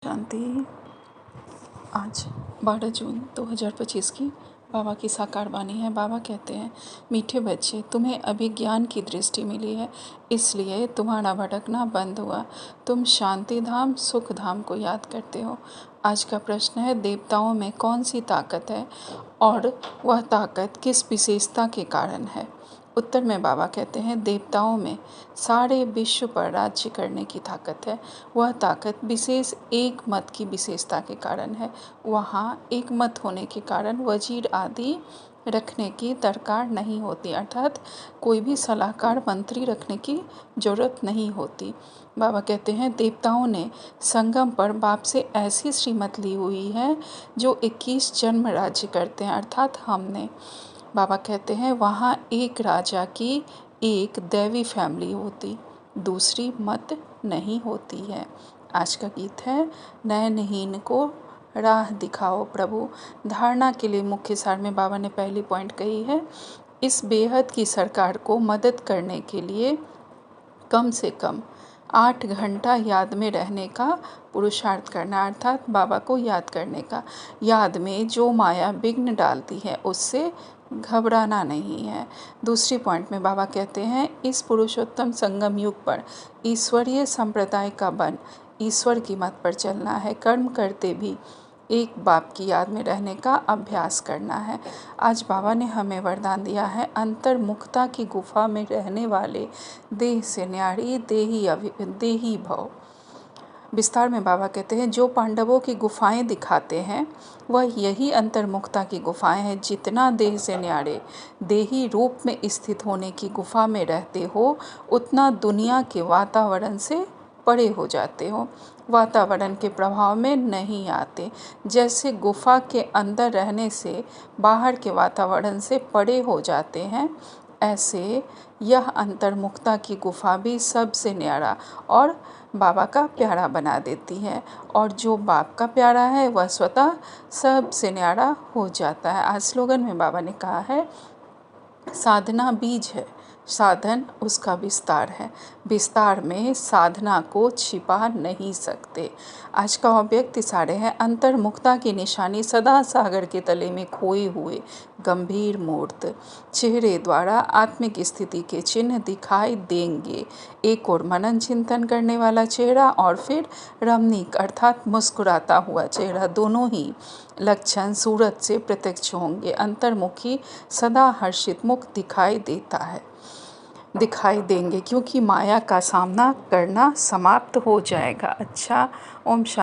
शांति। आज 12 जून 2025 की बाबा की साकार वाणी है। बाबा कहते हैं, मीठे बच्चे, तुम्हें अभी ज्ञान की दृष्टि मिली है, इसलिए तुम्हारा भटकना बंद हुआ। तुम शांति धाम, सुख धाम को याद करते हो। आज का प्रश्न है, देवताओं में कौन सी ताकत है और वह ताकत किस विशेषता के कारण है? उत्तर में बाबा कहते हैं, देवताओं में सारे विश्व पर राज्य करने की ताकत है। वह ताकत विशेष एक मत की विशेषता के कारण है। वहाँ एक मत होने के कारण वजीर आदि रखने की दरकार नहीं होती, अर्थात कोई भी सलाहकार मंत्री रखने की जरूरत नहीं होती। बाबा कहते हैं, देवताओं ने संगम पर बाप से ऐसी श्रीमत ली हुई है जो 21 जन्म राज्य करते हैं, अर्थात हमने। बाबा कहते हैं, वहाँ एक राजा की एक दैवी फैमिली होती, दूसरी मत नहीं होती है। आज का गीत है, नयनहीन को राह दिखाओ प्रभु। धारणा के लिए मुख्य सार में बाबा ने पहली पॉइंट कही है, इस बेहद की सरकार को मदद करने के लिए कम से कम 8 घंटा याद में रहने का पुरुषार्थ करना, अर्थात बाबा को याद करने का। याद में जो माया विघ्न डालती है उससे घबराना नहीं है। दूसरी पॉइंट में बाबा कहते हैं, इस पुरुषोत्तम संगम युग पर ईश्वरीय संप्रदाय का बन ईश्वर की मत पर चलना है। कर्म करते भी एक बाप की याद में रहने का अभ्यास करना है। आज बाबा ने हमें वरदान दिया है, अंतर्मुखता की गुफा में रहने वाले देह से न्यारी देही भव। विस्तार में बाबा कहते हैं, जो पांडवों की गुफाएं दिखाते हैं वह यही अंतर्मुखता की गुफाएं हैं। जितना देह से न्यारे देही रूप में स्थित होने की गुफा में रहते हो, उतना दुनिया के वातावरण से परे हो जाते हो, वातावरण के प्रभाव में नहीं आते। जैसे गुफा के अंदर रहने से बाहर के वातावरण से परे हो जाते हैं, ऐसे यह अंतर्मुखता की गुफा भी सबसे न्यारा और बाबा का प्यारा बना देती है। और जो बाप का प्यारा है वह स्वतः सबसे न्यारा हो जाता है। आज स्लोगन में बाबा ने कहा है, साधना बीज है, साधन उसका विस्तार है। विस्तार में साधना को छिपा नहीं सकते। आज का अव्यक्त इशारे है, अंतर्मुखता की निशानी सदा सागर के तले में खोए हुए गंभीर मूर्त चेहरे द्वारा आत्मिक स्थिति के चिन्ह दिखाई देंगे। एक और मनन चिंतन करने वाला चेहरा और फिर रमणीक अर्थात मुस्कुराता हुआ चेहरा, दोनों ही लक्षण सूरत से प्रत्यक्ष होंगे। अंतर्मुखी सदा हर्षित मुख दिखाई देंगे, क्योंकि माया का सामना करना समाप्त हो जाएगा। अच्छा, ओम शांति।